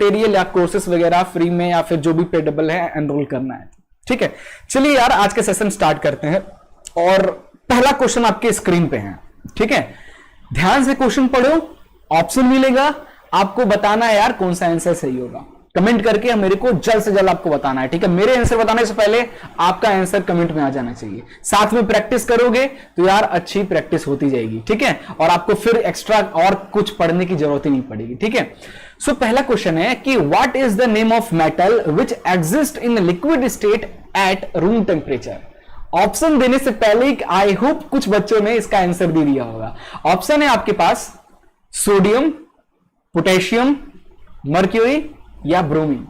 Material या courses वगैरह free में या फिर जो भी पेडेबल है एनरोल करना है। ठीक है, चलिए यार आज के सेशन स्टार्ट करते हैं और पहला क्वेश्चन आपके स्क्रीन पे है। ठीक है, ध्यान से क्वेश्चन पढ़ो, ऑप्शन मिलेगा, आपको बताना है यार कौन सा आंसर सही होगा। कमेंट करके मेरे को जल्द से जल्द आपको बताना है। ठीक है, मेरे आंसर बताने से पहले आपका आंसर कमेंट में आ जाना चाहिए। साथ में प्रैक्टिस करोगे तो यार अच्छी प्रैक्टिस होती जाएगी। ठीक है, और आपको फिर एक्स्ट्रा और कुछ पढ़ने की जरूरत ही नहीं पड़ेगी। ठीक है, सो पहला क्वेश्चन है कि what is the name of metal which exist in liquid state at room temperature. Option देने से पहले आई होप कुछ बच्चों ने इसका आंसर दे दिया होगा। ऑप्शन है आपके पास सोडियम, पोटेशियम, मर्क्यूरी या ब्रोमीन।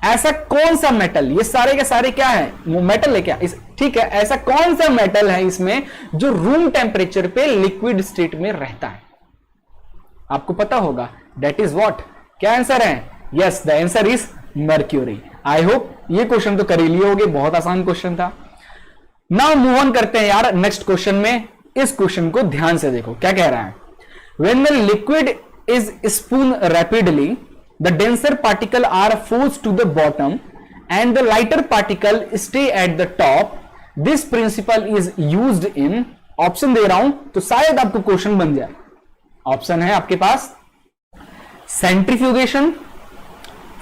ऐसा कौन सा मेटल, ये सारे के सारे क्या है, वो मेटल है क्या ठीक है, ऐसा कौन सा मेटल है इसमें जो रूम टेम्परेचर पे लिक्विड स्टेट में रहता है। आपको पता होगा, दैट इज व्हाट, क्या आंसर है, yes the answer is mercury. I hope ये क्वेश्चन तो कर ही लिए होगे, बहुत आसान क्वेश्चन था। नाउ मूव ऑन करते हैं यार नेक्स्ट क्वेश्चन में। इस क्वेश्चन को ध्यान से देखो, क्या कह रहा है, when the liquid is spoon rapidly the denser particle are forced to the bottom and the lighter particle stay at the top. This principle is used in, option दे रहा हूं तो शायद आपको क्वेश्चन बन जाए। ऑप्शन है आपके पास सेंट्रीफ्यूगेशन,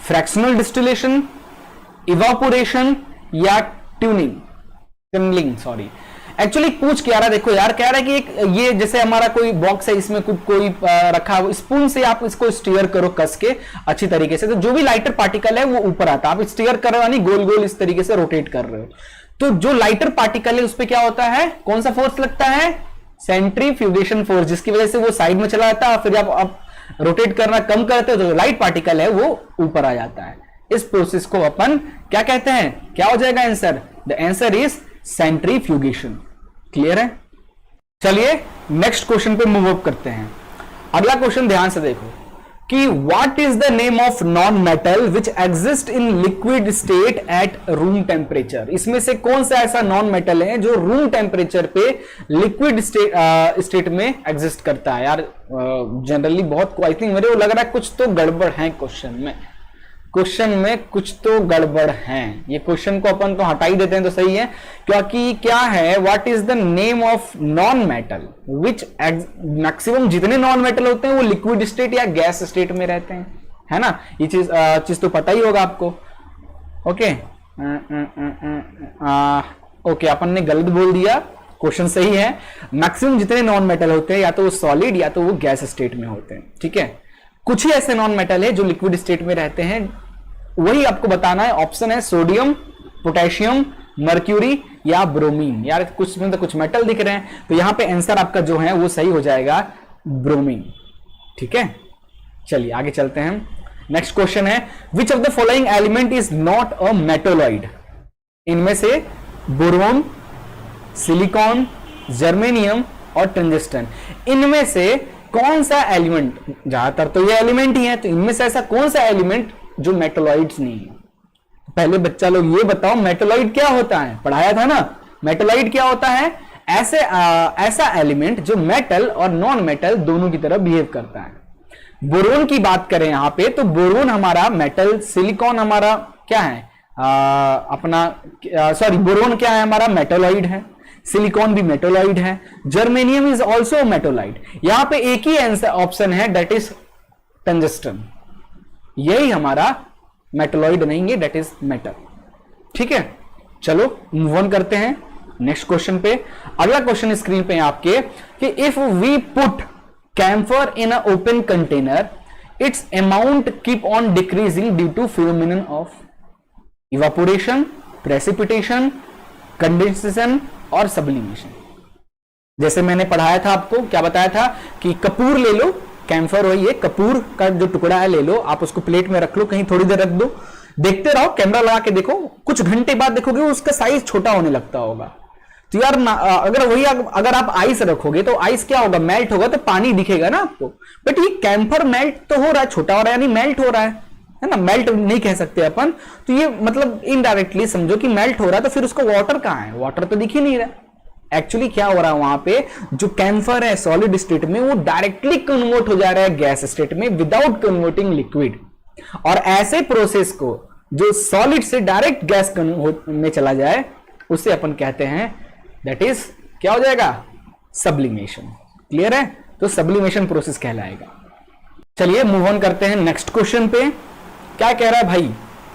फ्रैक्शनल डिस्टिलेशन, इवापोरेशन या टनलिंग। सॉरी, एक्चुअली पूछ क्या रहा, देखो यार कह रहा है कि एक ये जैसे हमारा कोई बॉक्स है, इसमें कोई रखा हुआ, स्पून से आप इसको स्टीयर करो कस के अच्छी तरीके से, तो जो भी लाइटर पार्टिकल है वो ऊपर आता है। आप स्टीयर कर रहे हो, नहीं गोल गोल इस तरीके से रोटेट कर रहे हो, तो जो लाइटर पार्टिकल है उस पर क्या होता है, कौन सा फोर्स लगता है, सेंट्रीफ्यूगेशन फोर्स, जिसकी वजह से वो साइड में चला जाता है। फिर आप रोटेट करना कम करते हो तो लाइट पार्टिकल है वो ऊपर आ जाता है। इस प्रोसेस को अपन क्या कहते हैं, क्या हो जाएगा answer, the answer is centrifugation. Clear है, चलिए नेक्स्ट क्वेश्चन पे मूव अप करते हैं। अगला क्वेश्चन ध्यान से देखो कि what is the name of non metal which exist in liquid state at room temperature. इसमें से कौन सा ऐसा नॉन मेटल है जो रूम टेम्परेचर पे लिक्विड स्टेट में एग्जिस्ट करता है। यार जनरली बहुत आई थिंक मेरे को लग रहा है कुछ तो गड़बड़ है क्वेश्चन में कुछ तो गड़बड़ है। ये क्वेश्चन को अपन तो हटा ही देते हैं तो सही है, क्योंकि क्या है, what is the name of non metal which maximum जितने नॉन मेटल होते हैं वो लिक्विड स्टेट या गैस स्टेट में रहते हैं, है ना। ये चीज तो पता ही होगा आपको। ओके ओके, अपन ने गलत बोल दिया, क्वेश्चन सही है। मैक्सिमम जितने नॉन मेटल होते हैं या तो वो सॉलिड या तो वो गैस स्टेट में होते हैं। ठीक है, कुछ ही ऐसे नॉन मेटल है जो लिक्विड स्टेट में रहते हैं, वही आपको बताना है। ऑप्शन है सोडियम, पोटेशियम, मर्क्यूरी या ब्रोमीन। यार कुछ में तो कुछ मेटल दिख रहे हैं, तो यहां पे आंसर आपका जो है वो सही हो जाएगा ब्रोमीन। ठीक है, चलिए आगे चलते हैं। नेक्स्ट क्वेश्चन है, which of the following element is not a metalloid. इनमें से बोरोन, सिलिकॉन, जर्मेनियम और टंगस्टन, इनमें से कौन सा एलिमेंट, ज्यादातर तो ये एलिमेंट ही है, तो इनमें से ऐसा कौन सा एलिमेंट जो मेटोलॉइड्स नहीं है। पहले बच्चा लोग ये बताओ मेटोलॉइड क्या होता है, पढ़ाया था ना। मेटोलॉइड क्या होता है, ऐसा एलिमेंट जो मेटल और नॉन मेटल दोनों की तरह बिहेव करता है। बोरोन की बात करें यहां पे, तो बोरोन हमारा मेटल, सिलिकॉन हमारा क्या है, बोरोन क्या है हमारा, मेटोलॉइड है। सिलिकॉन भी मेटोलॉइड है। Germanium is also metalloid. यहां पे एक ही आंसर ऑप्शन है, दैट इज टंगस्टन। यही हमारा मेटोलॉइड नहीं है, दैट इज मेटल। ठीक है, चलो मूव ऑन करते हैं नेक्स्ट क्वेश्चन पे। अगला क्वेश्चन स्क्रीन पे आपके कि if we put camphor in a open container, its amount keep on decreasing due to phenomenon of evaporation, precipitation, condensation और सब्लिमेशन। जैसे मैंने पढ़ाया था आपको, क्या बताया था कि कपूर ले लो, कैम्फर हो, ये कपूर का जो टुकड़ा है ले लो, आप उसको प्लेट में रख लो, कहीं थोड़ी देर रख दो, देखते रहो, कैमरा लगा के देखो, कुछ घंटे बाद देखोगे उसका साइज छोटा होने लगता होगा। तो यार अगर आप आइस रखोगे तो आइस क्या होगा, मेल्ट होगा, तो पानी दिखेगा ना आपको। बट ये कैम्फर मेल्ट तो हो रहा है, छोटा हो रहा है, यानी मेल्ट हो रहा है ना। मेल्ट नहीं कह सकते अपन, तो ये मतलब इनडायरेक्टली समझो कि मेल्ट हो रहा है, तो फिर उसका वाटर कहां है, वाटर तो दिख ही नहीं रहा। एक्चुअली क्या हो रहा है वहां पे, जो कैम्फर है सॉलिड स्टेट में, वो डायरेक्टली कन्वर्ट हो जा रहा है गैस स्टेट में विदाउट कन्वर्टिंग लिक्विड। और ऐसे प्रोसेस को जो सॉलिड से डायरेक्ट गैस में चला जाए उसे अपन कहते हैं, दैट इज क्या हो जाएगा, सब्लिमेशन। क्लियर है? तो सब्लिमेशन प्रोसेस कहलाएगा। चलिए मूव ऑन करते हैं नेक्स्ट क्वेश्चन पे। क्या कह रहा है भाई,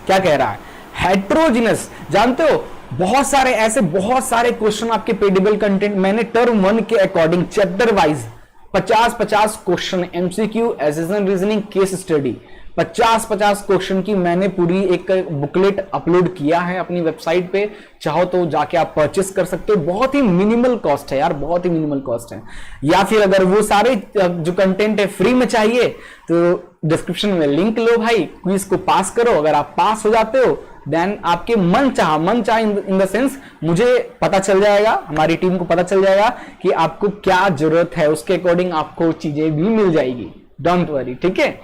क्या कह रहा है, हेट्रोजिनस। जानते हो बहुत सारे क्वेश्चन आपके पेडिबल कंटेंट मैंने टर्म 1 के according chapter wise 50 question, MCQ, assertion reasoning, case study, 50 question की मैंने पूरी एक बुकलेट अपलोड किया है अपनी वेबसाइट पे। चाहो तो जाके आप परचेस कर सकते हो, बहुत ही मिनिमल कॉस्ट है यार, बहुत ही मिनिमल कॉस्ट है। या फिर अगर वो सारे जो कंटेंट है फ्री में चाहिए तो डिस्क्रिप्शन में लिंक लो भाई, क्विज को पास करो। अगर आप पास हो जाते हो देन आपके मन चाह इन द सेंस मुझे पता चल जाएगा, हमारी टीम को पता चल जाएगा कि आपको क्या जरूरत है, उसके अकॉर्डिंग आपको चीजें भी मिल जाएगी। डोंट वरी, ठीक है।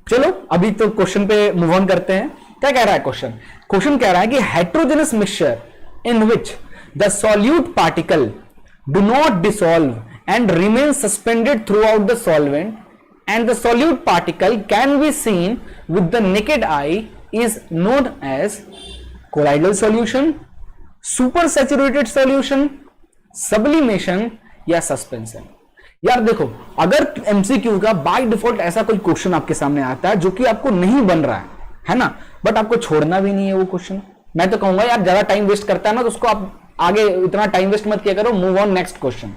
चलो अभी तो क्वेश्चन पे मूव ऑन करते हैं। क्या कह रहा है क्वेश्चन? क्वेश्चन कह रहा है कि heterogeneous mixture in which the solute particle do not dissolve and remain suspended through out the solvent and the solute particle can be seen with the naked eye is known as colloidal solution, super saturated solution, sublimation या suspension। यार देखो, अगर MCQ का by default ऐसा कोई question आपके सामने आता है जो कि आपको नहीं बन रहा है ना, बट आपको छोड़ना भी नहीं है वो क्वेश्चन, मैं तो कहूंगा यार ज्यादा टाइम वेस्ट करता है ना तो उसको आप आगे इतना टाइम वेस्ट मत किया करो, मूव ऑन नेक्स्ट क्वेश्चन,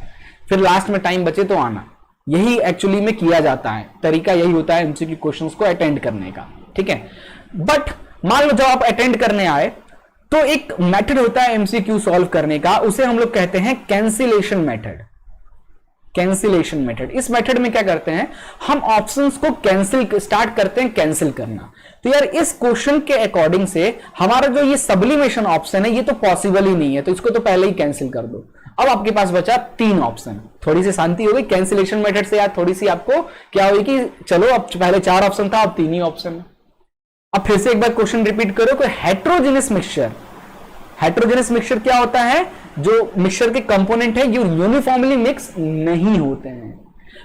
फिर लास्ट में टाइम बचे तो आना। यही एक्चुअली में किया जाता है, तरीका यही होता है एमसीक्यू क्वेश्चंस को अटेंड करने का, ठीक है। बट मान लो जब आप अटेंड करने आए तो एक मेथड होता है एमसीक्यू सॉल्व करने का, उसे हम लोग कहते हैं कैंसिलेशन मेथड। कैंसिलेशन मेथड, इस मेथड में क्या करते हैं, हम ऑप्शंस को कैंसिल स्टार्ट करते हैं, कैंसिल करना। तो यार इस क्वेश्चन के अकॉर्डिंग से हमारा जो ये सब्लिमेशन ऑप्शन है ये तो पॉसिबल ही नहीं है, तो इसको तो पहले ही कैंसिल कर दो। अब आपके पास बचा 3 ऑप्शन, थोड़ी सी शांति हो गई कैंसिलेशन मेथड से यार, थोड़ी सी आपको क्या हुई कि चलो अब पहले 4 ऑप्शन था अब 3 ही ऑप्शन है। अब फिर से एक बार क्वेश्चन रिपीट करो कि हेट्रोजेनस मिक्सचर, हेट्रोजेनस मिक्सचर क्या होता है, जो मिक्सचर के कंपोनेंट है ये यूनिफॉर्मली मिक्स नहीं होते हैं,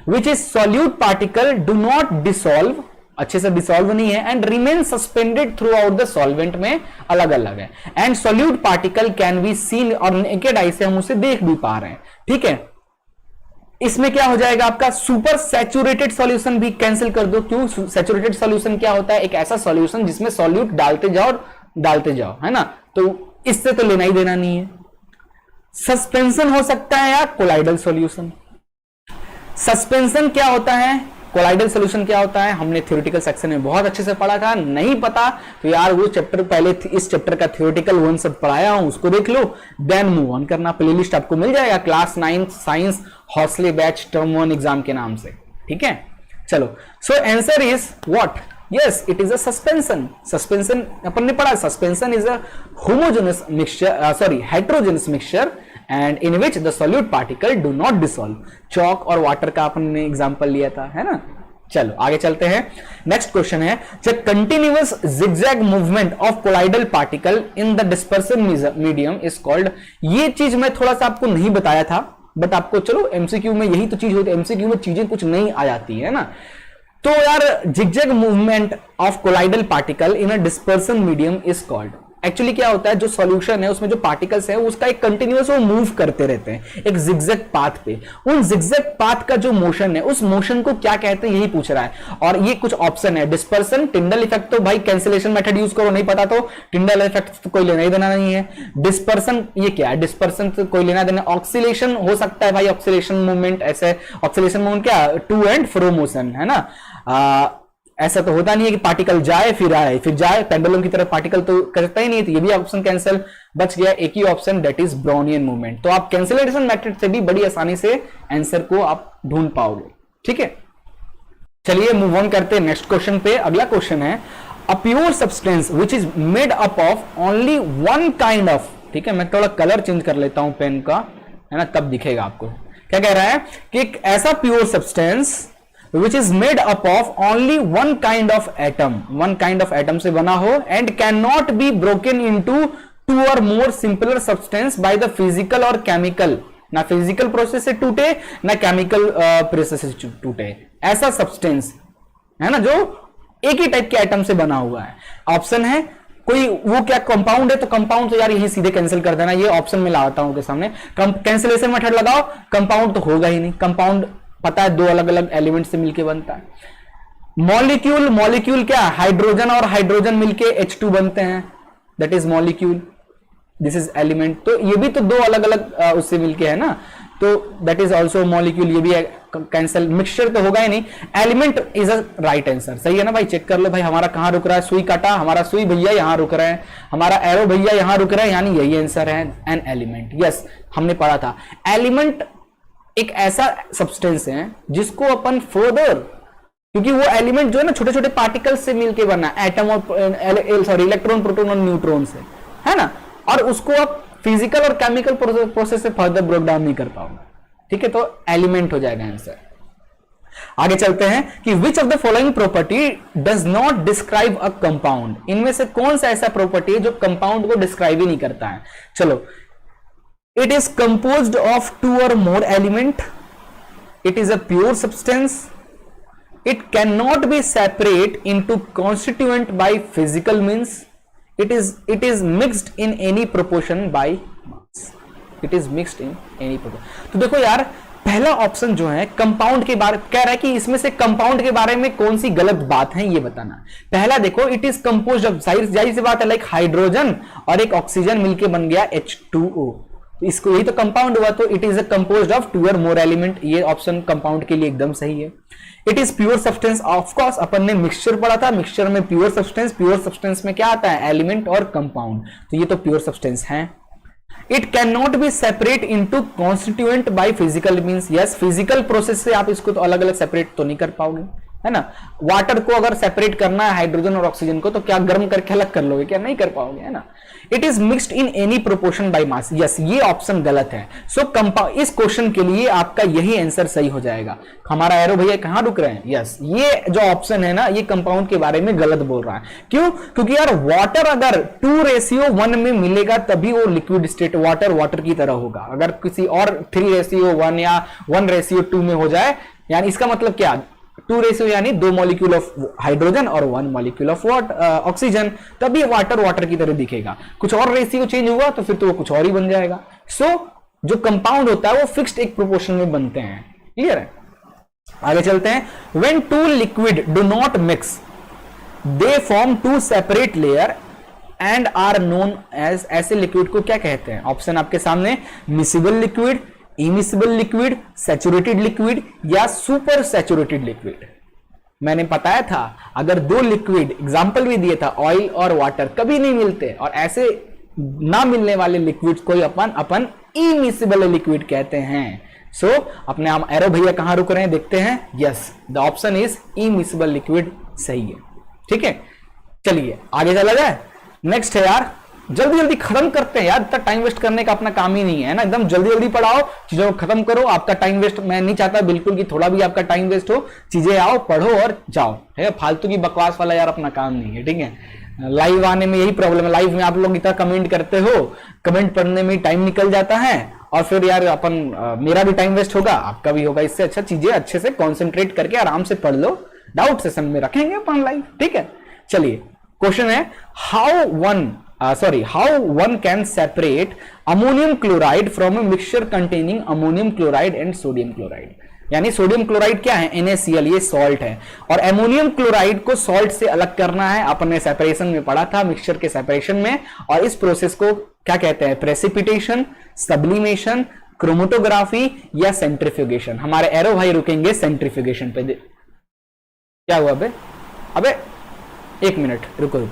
which is solute particle do not dissolve, अच्छे से डिसॉल्व नहीं है, and remain suspended through out the solvent में अलग अलग है, and solute particle can be seen, और नेकेड आई से हम उसे देख भी पा रहे हैं, ठीक है। इसमें क्या हो जाएगा आपका सुपर सैचुरेटेड सॉल्यूशन भी कैंसिल कर दो। क्यों? सैचुरेटेड सॉल्यूशन क्या होता है, एक ऐसा सॉल्यूशन जिसमें सॉल्यूट डालते जाओ है ना, तो इससे तो लेना ही देना नहीं है। सस्पेंशन हो सकता है या कोलाइडल सॉल्यूशन। सस्पेंशन क्या होता है, कोलाइडल सॉल्यूशन क्या होता है, हमने थ्योरेटिकल सेक्शन में बहुत अच्छे से पढ़ा था, नहीं पता तो यार वो चैप्टर पहले इस चैप्टर का थ्योरेटिकल 1 सब पढ़ाया हूं, उसको देख लो, देन मूव ऑन करना। प्लेलिस्ट आपको मिल जाएगा क्लास 9 साइंस हौसले बैच टर्म 1 एग्जाम के नाम से, ठीक है। चलो, so answer is what, yes it is a suspension. Suspension अपन ने पढ़ा, suspension is a homogeneous mixture, heterogeneous mixture and in which the solute particle do not dissolve. Chalk और वाटर का अपन ने एग्जांपल लिया था, है ना। चलो आगे चलते हैं। नेक्स्ट क्वेश्चन है, the continuous zigzag movement of colloidal particle in the dispersion medium is called. ये चीज मैं थोड़ा सा आपको नहीं बताया था, बट आपको चलो एमसीक्यू में यही तो चीज होती है, एमसीक्यू में चीजें कुछ नहीं आ जाती है ना। तो यार zigzag movement of colloidal particle in a dispersion medium is called. Actually क्या होता है, जो सॉल्यूशन है उसमें जो पार्टिकल्स है उसका एक कंटिन्यूअस वो मूव करते रहते हैं एक जिगजैग पाथ पे। उन जिगजैग पाथ का जो मोशन है उस मोशन को क्या कहते हैं यही पूछ रहा है। और ये कुछ ऑप्शन है, डिस्पर्सन, टिंडल इफेक्ट, तो भाई कैंसिलेशन मेथड यूज करो, नहीं पता तो टिंडल इफेक्ट तो कोई लेना ही देना नहीं है। डिस्पर्सन ये क्या है, डिस्पर्सन तो कोई लेना देना। ऑक्सीलेशन हो सकता है भाई, ऑक्सीलेशन मूवमेंट, ऐसे ऑक्सीलेशन मूवमेंट क्या, टू एंड फ्रो मोशन है ना। ऐसा तो होता नहीं है कि पार्टिकल जाए फिर आए फिर जाए, पेंडुलम की तरफ पार्टिकल तो करता ही नहीं, तो ये भी ऑप्शन कैंसिल, बच गया एक ही option, that is Brownian movement. तो आप कैंसिलेशन मेथड से भी बड़ी आसानी से आंसर को आप ढूंढ पाओगे, ठीक है। चलिए मूव ऑन करते हैं नेक्स्ट क्वेश्चन पे। अगला क्वेश्चन है, अ pure substance which is made up of only one kind of, ठीक है, मैं थोड़ा कलर चेंज कर लेता हूं पेन का, है ना, तब दिखेगा आपको। क्या कह रहा है कि एक ऐसा pure substance which is made up of only one kind of atom, one kind of atom से बना हो, and cannot be broken into two or more simpler substance by the physical or chemical, ना physical process से टूटे ना chemical process से टूटे, ऐसा substance है ना जो एक ही टाइप के एटम से बना हुआ है। ऑप्शन है कोई, वो क्या कंपाउंड है, तो कंपाउंड तो यार यही सीधे कैंसिल कर देना, ये ऑप्शन में लाता हूं के सामने। कैंसिलेशन मेथड लगाओ, कंपाउंड तो होगा ही नहीं, कंपाउंड पता है दो अलग अलग एलिमेंट से मिलकर बनता है। मॉलिक्यूल, मॉलिक्यूल क्या, हाइड्रोजन और हाइड्रोजन मिलके H2 बनते हैं, that is molecule, this is element. तो ये भी तो दो अलग अलग उससे मिलके है ना, तो दैट इज ऑल्सो मॉलिक्यूल, ये भी कैंसल, मिक्सचर तो होगा ही नहीं। Element is a right answer, सही है ना भाई, चेक कर लो भाई हमारा कहां रुक रहा है, सुई काटा, हमारा सुई भैया यहां रुक रहे हैं, हमारा एरो भैया यहां रुक रहे हैं, यानी यही आंसर है, एन एलिमेंट। यस, हमने पढ़ा था एलिमेंट एक ऐसा सब्सटेंस है जिसको अपन फर्दर, क्योंकि वो एलिमेंट जो है ना छोटे छोटे पार्टिकल से मिलके बना, एटम और सॉरी इलेक्ट्रॉन, प्रोटॉन और न्यूट्रॉन से, है ना, और उसको आप फिजिकल और केमिकल प्रोसेस से फर्दर ब्रेक डाउन नहीं कर पाओगे, ठीक है, तो एलिमेंट हो जाएगा आंसर। आगे चलते हैं कि विच of the following property does not describe a compound, इनमें से कौन सा ऐसा प्रॉपर्टी है जो कंपाउंड को डिस्क्राइब ही नहीं करता है। चलो, it is composed of 2 or more element, it is a pure substance, it cannot be separate into constituent by physical means, it is mixed in any proportion by mass, it is mixed in any proportion। तो देखो यार, पहला option जो है compound के बारे कह रहा है कि इसमें से कंपाउंड के बारे में कौन सी गलत बात है ये बताना। पहला देखो, इट इज कंपोज्ड ऑफ, जाहिर सी बात है, लाइक हाइड्रोजन और एक ऑक्सीजन मिलके बन गया H2O, इसको यही तो कंपाउंड हुआ, तो it is composed of 2 or more element, ये ऑप्शन कंपाउंड के लिए एकदम सही है। It is pure substance, of course अपन ने मिक्सचर पढ़ा था, मिक्सचर में प्योर सब्सटेंस में क्या आता है, एलिमेंट और कंपाउंड, तो ये तो प्योर सब्सटेंस है। It can not be separate into constituent by physical means, yes, physical process से आप इसको तो अलग अलग सेपरेट तो नहीं कर पाओगे, है ना। वाटर को अगर सेपरेट करना है हाइड्रोजन और ऑक्सीजन को, तो क्या गर्म करके अलग कर लोगे, क्या नहीं कर पाओगे, है ना। It is mixed in any proportion by mass, yes, ये ऑप्शन गलत है। सो इस क्वेश्चन के लिए आपका यही आंसर सही हो जाएगा। हमारा एरो भैया कहां रुक रहे हैं, यस, ये जो ऑप्शन है ना, ये कंपाउंड के बारे में गलत बोल रहा है। क्यों? क्योंकि यार वाटर अगर 2:1 में मिलेगा तभी वो लिक्विड स्टेट वाटर की तरह होगा। अगर किसी और 3:1 या 1:2 में हो जाए, यानी इसका मतलब क्या, 2 यानी 2 मॉलिक्यूल ऑफ हाइड्रोजन और 1 मॉलिक्यूल ऑफ ऑक्सीजन, तभी वाटर की तरह दिखेगा। कुछ और रेशियो चेंज हुआ तो फिर तो वो कुछ और ही बन जाएगा। सो जो कंपाउंड होता है वो फिक्स्ड एक प्रोपोर्शन में बनते हैं, क्लियर है। आगे चलते हैं, when 2 liquid do not mix they form 2 separate layer and are known as, ऐसे लिक्विड को क्या कहते हैं? ऑप्शन आपके सामने, miscible liquid, immiscible liquid, saturated liquid या सुपर सैचुरेटेड लिक्विड। मैंने बताया था अगर 2 लिक्विड, एग्जांपल भी दिए था, ऑयल और वाटर कभी नहीं मिलते, और ऐसे ना मिलने वाले लिक्विड को अपन इमिसिबल लिक्विड कहते हैं। सो अपने आप एरो भैया कहां रुक रहे हैं देखते हैं, yes, the option is immiscible liquid सही है, ठीक है। चलिए आगे चला जाए, नेक्स्ट है यार, जल्दी जल्दी खत्म करते हैं यार, इतना टाइम वेस्ट करने का अपना काम ही नहीं है ना, एकदम जल्दी जल्दी पढ़ाओ, चीजों को खत्म करो। आपका टाइम वेस्ट मैं नहीं चाहता बिल्कुल कि थोड़ा भी आपका टाइम वेस्ट हो, चीजें आओ पढ़ो और जाओ, है फालतू की बकवास वाला यार अपना काम नहीं है, ठीक है। लाइव आने में यही प्रॉब्लम है, लाइव में आप लोग इतना कमेंट करते हो, कमेंट पढ़ने में टाइम निकल जाता है, और फिर यार मेरा भी टाइम वेस्ट होगा, आपका भी होगा। इससे अच्छा चीजें अच्छे से कॉन्सेंट्रेट करके आराम से पढ़ लो, डाउट सेशन में रखेंगे अपन लाइव, ठीक है। चलिए क्वेश्चन है, how one can separate ammonium chloride from a mixture containing ammonium chloride and sodium chloride। यानी सोडियम क्लोराइड क्या है, NaCl, ये सॉल्ट है, और एमोनियम क्लोराइड को सॉल्ट से अलग करना है। अपने सेपरेशन में पढ़ा था, मिक्सचर के सेपरेशन में, और इस प्रोसेस को क्या कहते हैं, प्रेसिपिटेशन, सब्लिमेशन, क्रोमेटोग्राफी या सेंट्रीफ्यूगेशन। हमारे एरो भाई रुकेंगे सेंट्रीफ्यूगेशन पे। क्या हुआ अबे 1 मिनट रुको।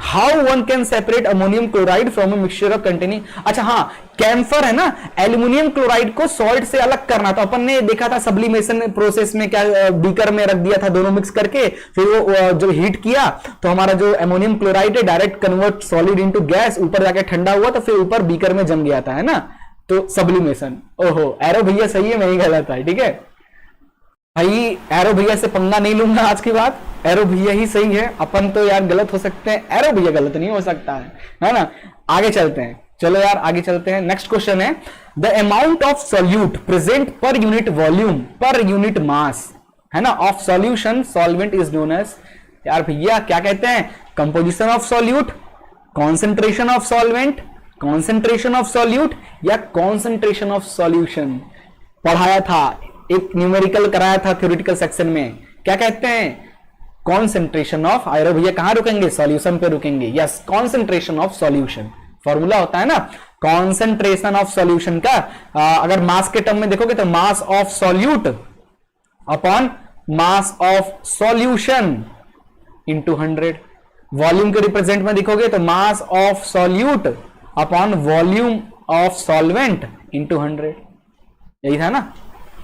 How one can separate ammonium chloride from a mixture of containing, अच्छा हाँ, कैम्फर है ना, एल्यूमिनियम क्लोराइड को सॉल्ट से अलग करना था। अपन ने देखा था सब्लिमेशन प्रोसेस में, क्या बीकर में रख दिया था दोनों मिक्स करके, फिर वो जब हीट किया तो हमारा जो अमोनियम क्लोराइड है direct convert solid into gas, ऊपर जाके ठंडा हुआ तो फिर ऊपर बीकर में जम गया था, है ना, तो सब्लिमेशन। ओहो, एरो भैया सही है, मैं ही गलत है, ठीक है भाई। एरो भैया से पंगा नहीं लूंगा आज की बात, एरो भैया ही सही है, अपन तो यार गलत हो सकते हैं, एरो भैया गलत नहीं हो सकता है ना। आगे चलते हैं, चलो यार आगे चलते हैं। नेक्स्ट क्वेश्चन है, the amount of solute present per unit volume per unit mass है ना, of solution solvent is known as, यार भैया क्या कहते हैं, composition of solute, concentration of solvent, concentration of solute या कॉन्सेंट्रेशन ऑफ सॉल्यूशन। पढ़ाया था, एक न्यूमेरिकल कराया था थ्योरेटिकल सेक्शन में, क्या कहते हैं, कॉन्सेंट्रेशन ऑफ, आयरो भैया कहां रुकेंगे, सॉल्यूशन पे रुकेंगे, yes concentration of solution, formula होता है ना कॉन्सेंट्रेशन ऑफ सॉल्यूशन का। अगर मास के टर्म में देखोगे तो mass of solute upon mass of solution into 100। Volume के रिप्रेजेंट में देखोगे तो mass of solute upon volume of solvent into 100। यही था ना,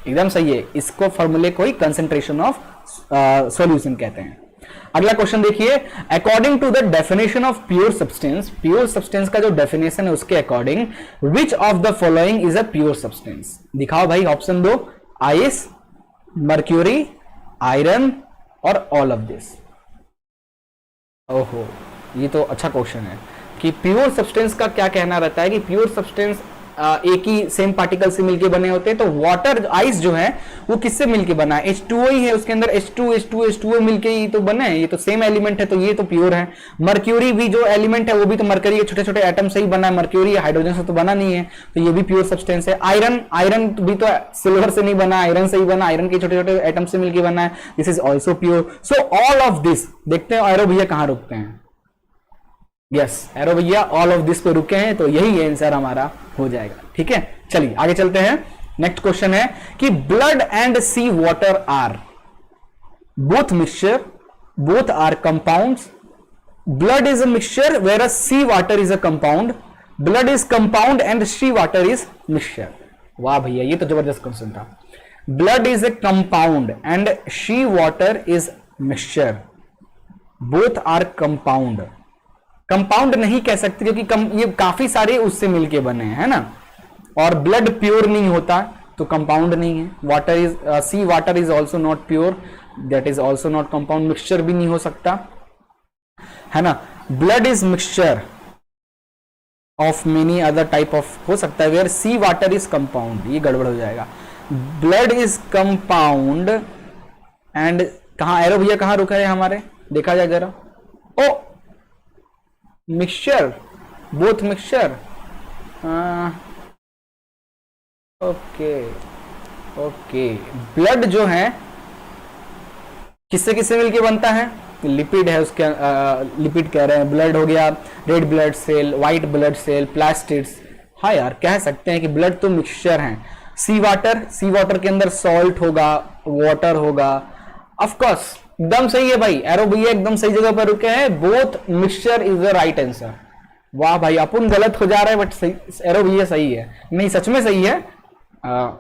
एकदम सही है। इसको फॉर्मूले को ही कंसेंट्रेशन ऑफ सॉल्यूशन कहते हैं। अगला क्वेश्चन देखिए, according to the definition of pure substance, pure substance का जो डेफिनेशन है उसके according, which of the following is a pure substance. दिखाओ भाई, ऑप्शन दो, आइस, मर्क्यूरी, आयरन और ऑल ऑफ दिस। ओहो, ये तो अच्छा क्वेश्चन है कि प्योर सब्सटेंस का क्या कहना रहता है कि प्योर सब्सटेंस एक ही सेम पार्टिकल से मिलके बने होते हैं। तो वाटर, आइस जो है वो किससे मिलके बना है, H2O ही है, उसके अंदर H2O मिलके ही तो बने हैं, ये तो सेम एलिमेंट है, तो ये तो प्योर है। मर्क्यूरी भी जो एलिमेंट है वो भी तो मरकरी के छोटे छोटे एटम से ही बना है, मर्क्यूरी हाइड्रोजन से तो बना नहीं है, तो ये भी प्योर सब्सटेंस है। आयरन भी तो सिल्वर से नहीं बना, आयरन से ही बना, आयरन के छोटे छोटे एटम से मिलकर बना है, this is also pure. So all of this, देखते हैं एरो भैया कहां रुकते हैं, यस एरो भैया ऑल ऑफ दिस पे रुके हैं, तो यही आंसर हमारा हो जाएगा। ठीक है, चलिए आगे चलते हैं। नेक्स्ट क्वेश्चन है कि blood and sea water are both mixture, both are compounds. Blood is a mixture where sea water is a compound, blood is compound and sea water is mixture. वाह भैया, ये तो जबरदस्त क्वेश्चन था। Blood is a compound and sea water is mixture, both are compound. Compound नहीं कह सकते क्योंकि ये काफी सारे उससे मिलके बने हैं, है ना, और ब्लड प्योर नहीं होता तो कंपाउंड नहीं है। Water is, sea water is also not pure, that is also not compound, mixture भी नहीं हो सकता, है ना। Blood is mixture of many other type of हो सकता है, where sea water is compound, ये गड़बड़ हो जाएगा। ब्लड इज कंपाउंड एंड कहां एरो भैया कहां रुका है हमारे, देखा जाए जरा, ओ mixture, both mixture, okay okay. Blood जो है किससे किससे मिलके बनता है, लिपिड है उसके, लिपिड कह रहे हैं, ब्लड हो गया, red blood cell, white blood cell, plastids. हाँ यार, कह सकते हैं कि ब्लड तो मिक्सचर है। सी वाटर के अंदर सॉल्ट होगा, वाटर होगा, ऑफ कोर्स एकदम सही है भाई, एरो भैया एकदम सही जगह पर रुके हैं, both mixture is the right answer. वाह भाई, अपन गलत हो जा रहा है बट सही, एरो भैया सही है, नहीं सच में सही है।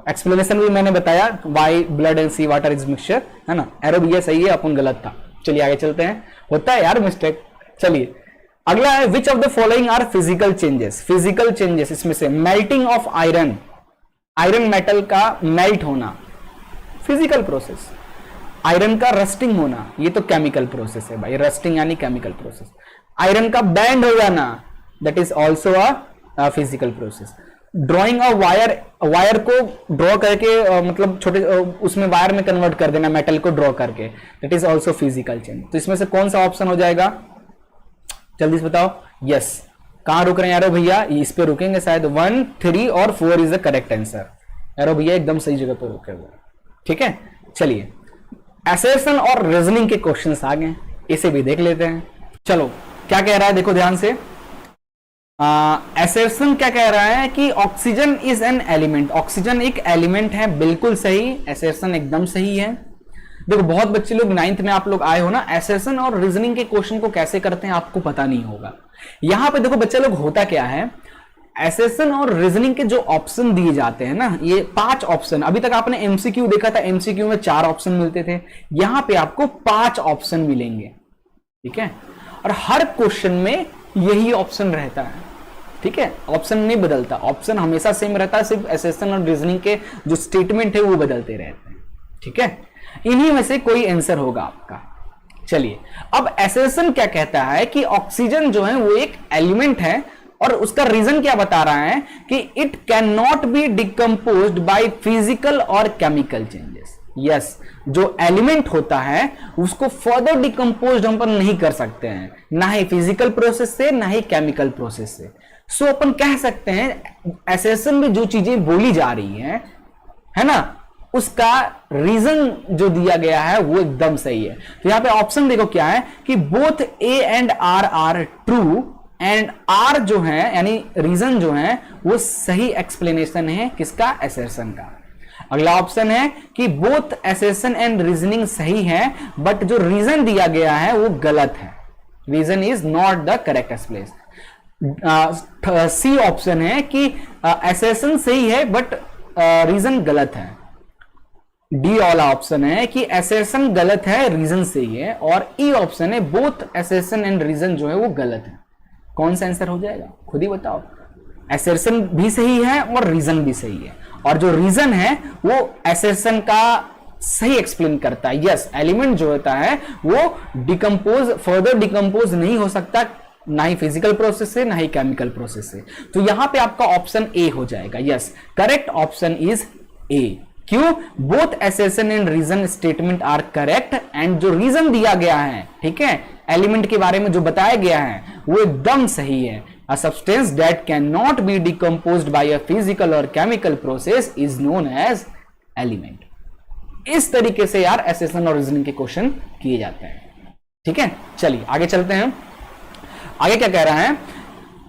एक्सप्लेनेशन भी मैंने बताया why blood and sea water is mixture, है ना, एरो भैया सही है, अपन गलत था। चलिए आगे चलते हैं, होता है यार मिस्टेक। चलिए अगला है, which of the following are physical changes. Physical changes इसमें से melting of iron, iron metal का मेल्ट होना फिजिकल प्रोसेस, आयरन का रस्टिंग होना ये तो केमिकल प्रोसेस है भाई, रस्टिंग यानी केमिकल प्रोसेस। आयरन का बैंड हो जाना that is also a physical process. Drawing a wire, wire को ड्रॉ करके मतलब छोटे उसमें वायर में कन्वर्ट कर देना, मेटल को ड्रॉ करके, that is also physical change. तो इसमें से कौन सा ऑप्शन हो जाएगा, जल्दी से बताओ। यस, कहां रुक रहे हैं यारो भैया, इस पे रुकेंगे शायद, 1, 3 और 4 इज द करेक्ट आंसर। यारो भैया एकदम सही जगह पर रुके हुए, ठीक है। चलिए असर्शन और रीजनिंग के क्वेश्चंस आ गए, इसे भी देख लेते हैं। चलो क्या कह रहा है, देखो ध्यान से। असर्शन क्या कह रहा है कि oxygen is an element, oxygen एक एलिमेंट है, बिल्कुल सही, असर्शन एकदम सही है। देखो बहुत बच्चे लोग 9th में आप लोग आए हो ना, असर्शन और रीजनिंग के क्वेश्चन को कैसे करते हैं आपको पता नहीं होगा। यहां पे देखो बच्चे लोग, होता क्या है, असर्शन और रीजनिंग के जो ऑप्शन दिए जाते हैं ना, ये 5 ऑप्शन, अभी तक आपने एमसीक्यू देखा था, एमसीक्यू में 4 ऑप्शन मिलते थे, यहां पे आपको 5 ऑप्शन मिलेंगे, ठीक है। और हर क्वेश्चन में यही ऑप्शन रहता है, ठीक है, ऑप्शन नहीं बदलता, ऑप्शन हमेशा सेम रहता है, सिर्फ असर्शन और रीजनिंग के जो स्टेटमेंट है वो बदलते रहते हैं, ठीक है। इन्हीं में से कोई आंसर होगा आपका। चलिए अब असर्शन क्या कहता है कि ऑक्सीजन जो है वो एक एलिमेंट है, और उसका रीजन क्या बता रहा है कि it can not be decomposed by physical और केमिकल चेंजेस। यस, जो एलिमेंट होता है उसको फर्दर डिकम्पोज हम नहीं कर सकते हैं, ना ही फिजिकल प्रोसेस से ना ही केमिकल प्रोसेस से। सो अपन कह सकते हैं एसेशन में जो चीजें बोली जा रही हैं, है ना, उसका रीजन जो दिया गया है वो एकदम सही है। तो यहां पे ऑप्शन देखो क्या है कि both A and R are true and R जो है यानी रीजन जो है वो सही एक्सप्लेनेशन है किसका, एसेशन का। अगला ऑप्शन है कि बोथ एसेशन एंड रीजनिंग सही है बट जो रीजन दिया गया है वो गलत है, reason is not the correct explanation. C option है कि एसेशन सही है बट रीजन गलत है। डी वाला ऑप्शन है कि एसेशन गलत है रीजन सही है, और ई ऑप्शन है बोथ एसेशन एंड रीजन जो है वो गलत है। कौन सा आंसर हो जाएगा खुद ही बताओ। एसेशन भी सही है और रीजन भी सही है, और जो रीजन है वो एसेशन का सही एक्सप्लेन करता है। यस, एलिमेंट जो होता है वो डिकम्पोज फर्दर डिकम्पोज नहीं हो सकता, ना ही फिजिकल प्रोसेस से ना ही केमिकल प्रोसेस से। तो यहां पे आपका ऑप्शन ए हो जाएगा। Yes, correct option is A. क्यों? Both assertion and reason statement are correct, and जो रीजन दिया गया है, ठीक है, एलिमेंट के बारे में जो बताया गया है वो एकदम सही है। A substance that cannot be decomposed by a physical or chemical process is known as element. इस तरीके से यार एसेशन और रीजनिंग के क्वेश्चन किए जाते हैं। ठीक है, चलिए आगे चलते हैं। आगे क्या कह रहा है,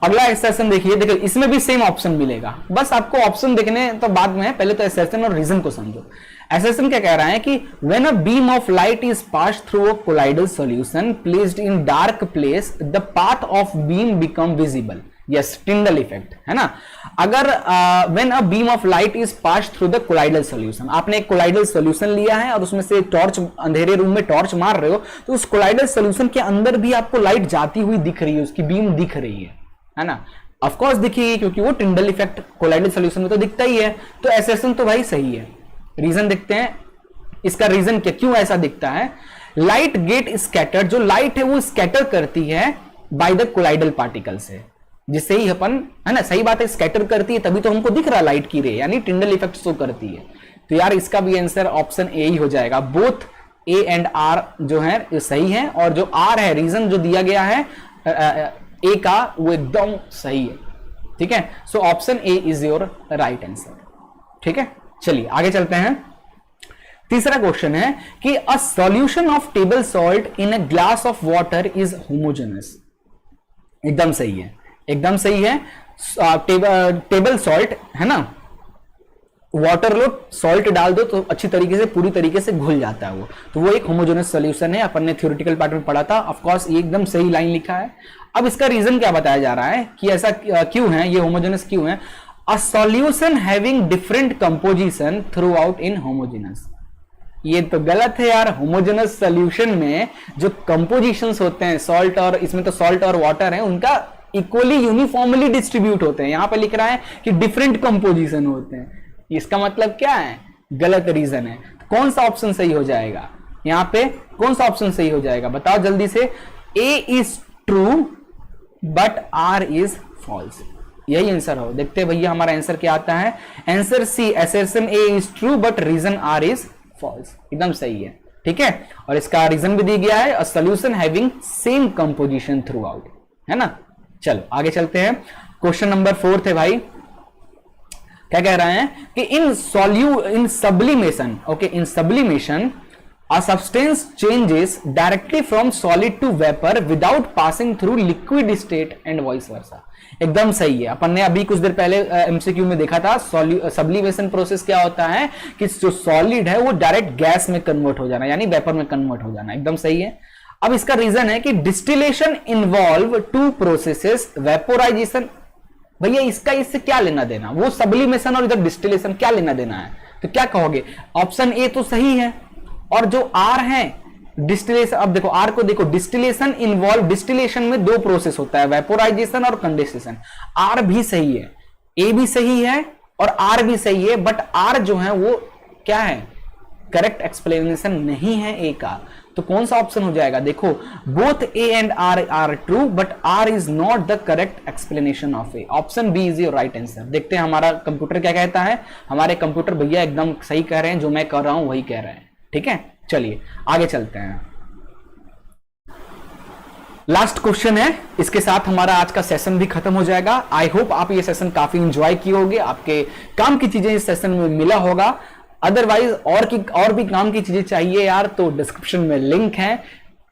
अगला एसेशन देखिए। देखिए इसमें भी सेम ऑप्शन मिलेगा, बस आपको ऑप्शन देखने तो बाद में है, पहले तो एसेशन और रीजन को समझो। एसेशन क्या कह रहा है कि when a beam of light is passed through a colloidal solution placed in dark place, the path of beam become visible. Yes, Tyndall effect है ना। अगर when a beam of light is passed through the colloidal solution, आपने एक colloidal solution लिया है और उसमें से टॉर्च, अंधेरे रूम में टॉर्च मार रहे हो, तो उस colloidal solution के अंदर भी आपको लाइट जाती हुई दिख रही है, उसकी बीम दिख रही है ना। ऑफ कोर्स दिखेगी क्योंकि वो टिंडल इफेक्ट कोलाइडल सॉल्यूशन में तो दिखता ही है। तो एसेशन तो भाई सही है। रीजन देखते हैं, इसका रीजन क्या, क्यों ऐसा दिखता है। लाइट गेट स्कैटर, जो लाइट है वो स्कैटर करती है बाय द कोलाइडल पार्टिकल से, जिससे ही अपन, है ना, सही बात है, स्कैटर करती है तभी तो हमको दिख रहा है लाइट की रे, यानी टिंडल इफेक्ट शो करती है। तो यार इसका भी आंसर ऑप्शन ए ही हो जाएगा। बोथ ए एंड आर जो है सही है, और जो आर है रीजन जो दिया गया है ए का वो एकदम सही है। ठीक है, so option A is your right answer. ठीक है, चलिए आगे चलते हैं। तीसरा क्वेश्चन है कि a solution of table salt in a glass of water is homogeneous. एकदम सही है, एकदम सही है। टेबल सॉल्ट है ना, वाटर लो, सॉल्ट डाल दो तो अच्छी तरीके से, पूरी तरीके से घुल जाता है वो, तो वो एक होमोजेनस सॉल्यूशन है। अपन ने थ्योरेटिकल पार्ट में पढ़ा था। ऑफ कोर्स ये एकदम सही लाइन लिखा है। अब इसका रीजन क्या बताया जा रहा है कि ऐसा क्यों है, ये होमोजेनस क्यों है। A solution having different composition through out in homogeneous. ये तो गलत है यार। होमोजेनस सॉल्यूशन में जो कंपोजिशंस होते हैं सॉल्ट, और इसमें तो सॉल्ट और वाटर है, उनका इक्वली यूनिफॉर्मली डिस्ट्रीब्यूट होते हैं। यहां पर लिख रहा है कि डिफरेंट कंपोजिशन होते हैं, इसका मतलब क्या है, गलत रीजन है। तो कौन सा ऑप्शन सही हो जाएगा यहां पे, कौन सा ऑप्शन सही हो जाएगा बताओ जल्दी से। A is true but R is false, यही आंसर हो। देखते हैं भैया हमारा आंसर क्या आता है। Answer C, assertion A is true but reason R is false, एकदम सही है। ठीक है, और इसका रीजन भी दिया गया है, a solution having same composition through out, है ना। चलो आगे चलते हैं। क्वेश्चन नंबर 4 है भाई, क्या कह रहे हैं कि in sublimation, okay, in sublimation a substance changes directly from solid to vapor without passing through liquid state and vice versa। एकदम सही है। अपन ने अभी कुछ देर पहले एमसीक्यू में देखा था, सब्लिमेशन प्रोसेस क्या होता है कि जो सॉलिड है वो डायरेक्ट गैस में कन्वर्ट हो जाना, यानी वेपर में कन्वर्ट हो जाना, एकदम सही है। अब इसका रीजन है कि distillation involve two processes, vaporisation. भैया इसका इससे क्या लेना देना, वो सब्लिमेशन और इधर डिस्टिलेशन क्या लेना देना है, तो क्या कहोगे। ऑप्शन ए तो सही है, और जो आर है डिस्टिलेशन, अब देखो आर को देखो, डिस्टिलेशन इन्वॉल्व, डिस्टिलेशन में दो प्रोसेस होता है, वेपोराइजेशन और कंडेंसेशन। आर भी सही है, ए भी सही है और आर भी सही है, बट आर जो है वो क्या है, करेक्ट एक्सप्लेनेशन नहीं है ए का। तो कौन सा ऑप्शन हो जाएगा? देखो, both A and R are true but R is not the correct explanation of A. Option B is your right answer. देखते हैं हमारा कंप्यूटर क्या कहता है। हमारे कंप्यूटर भैया एकदम सही कह रहे हैं, जो मैं कर रहा हूं वही कह रहे हैं। ठीक है, चलिए आगे चलते हैं। लास्ट क्वेश्चन है, इसके साथ हमारा आज का सेशन भी खत्म हो जाएगा। आई होप आप ये सेशन काफी इंजॉय किए होंगे, आपके काम की चीजें इस सेशन में मिला होगा। अदरवाइज और भी काम की चीजें चाहिए यार, तो डिस्क्रिप्शन में लिंक है,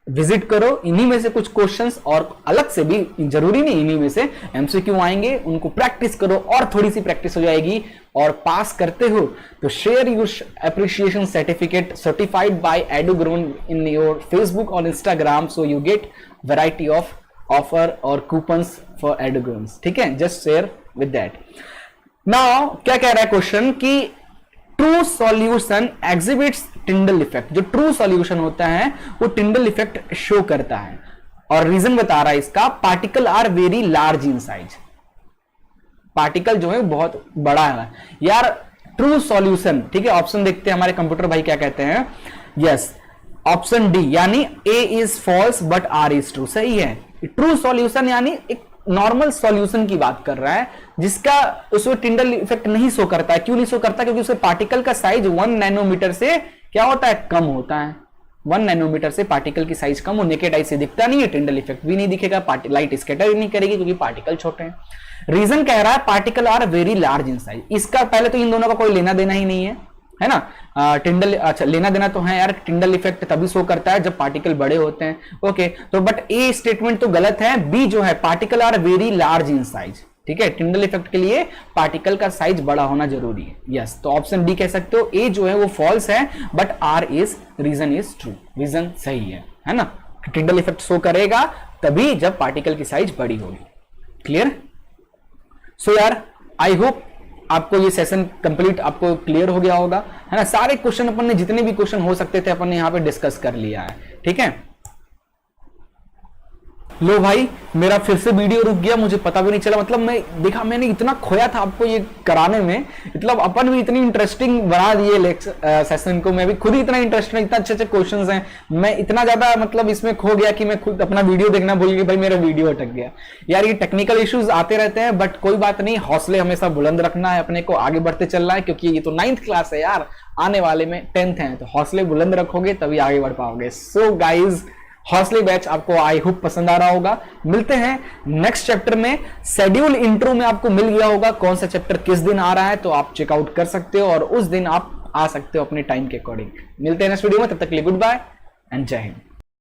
विजिट करो। इन्हीं में से कुछ क्वेश्चंस और अलग से भी, जरूरी नहीं इन्हीं में से एमसीक्यू आएंगे, उनको प्रैक्टिस करो और थोड़ी सी प्रैक्टिस हो जाएगी और पास करते हो तो share your appreciation certificate certified by Edugrown in your Facebook or Instagram, so you get variety of offer or coupons for Edugrown's. ठीक है, just share with that. Now क्या कह रहा है क्वेश्चन कि true solution exhibits Tyndall effect. जो true solution होता है वो टिंडल इफेक्ट शो करता है, और रीजन बता रहा है इसका, particle are very large in size. Particle जो है बहुत बड़ा है यार। ट्रू सॉल्यूशन, ठीक है, ऑप्शन देखते हैं हमारे कंप्यूटर भाई क्या कहते हैं। यस, ऑप्शन डी यानी A is false but R is true, सही है। ट्रू सॉल्यूशन यानी एक नॉर्मल सॉल्यूशन की बात कर रहा है, जिसका उसमें टिंडल इफेक्ट नहीं शो करता है। क्यों नहीं शो करता? क्योंकि उसमें पार्टिकल का साइज 1 नैनोमीटर से क्या होता है? कम होता है। 1 नैनोमीटर से पार्टिकल की साइज कम हो, नेकेड आई से दिखता नहीं है, टिंडल इफेक्ट भी नहीं दिखेगा, लाइट स्कैटर नहीं करेगी क्योंकि पार्टिकल छोटे हैं। रीजन कह रहा है particle are very large in size. इसका पहले तो इन दोनों का कोई लेना देना ही नहीं है ना। टिंडल, अच्छा लेना देना तो है यार, टिंडल इफेक्ट तभी शो करता है जब पार्टिकल बड़े होते हैं। ओके, तो बट ए स्टेटमेंट तो गलत है। बी जो है, particle are very large in size, ठीक है, टिंडल इफेक्ट के लिए पार्टिकल का साइज बड़ा होना जरूरी है। यस, तो ऑप्शन डी कह सकते हो। ए जो है वो फॉल्स है but R is reason is true, reason सही है ना। टिंडल इफेक्ट शो करेगा तभी जब पार्टिकल की साइज बड़ी होगी। क्लियर? सो यार आई होप आपको ये सेशन कंप्लीट आपको क्लियर हो गया होगा, है ना। सारे क्वेश्चन अपन ने, जितने भी क्वेश्चन हो सकते थे अपन ने यहां पे डिस्कस कर लिया है। ठीक है, लो भाई मेरा फिर से वीडियो रुक गया, मुझे पता भी नहीं चला। मतलब मैंने इतना खोया था आपको ये कराने में। मतलब अपन भी इतनी इंटरेस्टिंग बना दिए सेशन को, मैं भी खुद ही इतना इंटरेस्टिंग, इतना अच्छे अच्छे क्वेश्चंस हैं, मैं इतना ज्यादा मतलब इसमें खो गया कि मैं खुद अपना वीडियो देखना भूल गया। भाई मेरा वीडियो अटक गया यार। ये टेक्निकल इश्यूज आते रहते हैं बट कोई बात नहीं, हौसले हमेशा बुलंद रखना है, अपने को आगे बढ़ते चलना है, क्योंकि ये तो 9th क्लास है यार, आने वाले में 10th है, तो हौसले बुलंद रखोगे तभी आगे बढ़ पाओगे। सो गाइज, हौसले बैच आपको आई होप पसंद आ रहा होगा। मिलते हैं नेक्स्ट चैप्टर में। शेड्यूल इंट्रो में आपको मिल गया होगा कौन सा चैप्टर किस दिन आ रहा है, तो आप चेकआउट कर सकते हो और उस दिन आप आ सकते हो अपने टाइम के अकॉर्डिंग। मिलते हैं नेक्स्ट वीडियो में, तब तक के लिए गुड बाय एंड जय हिंद।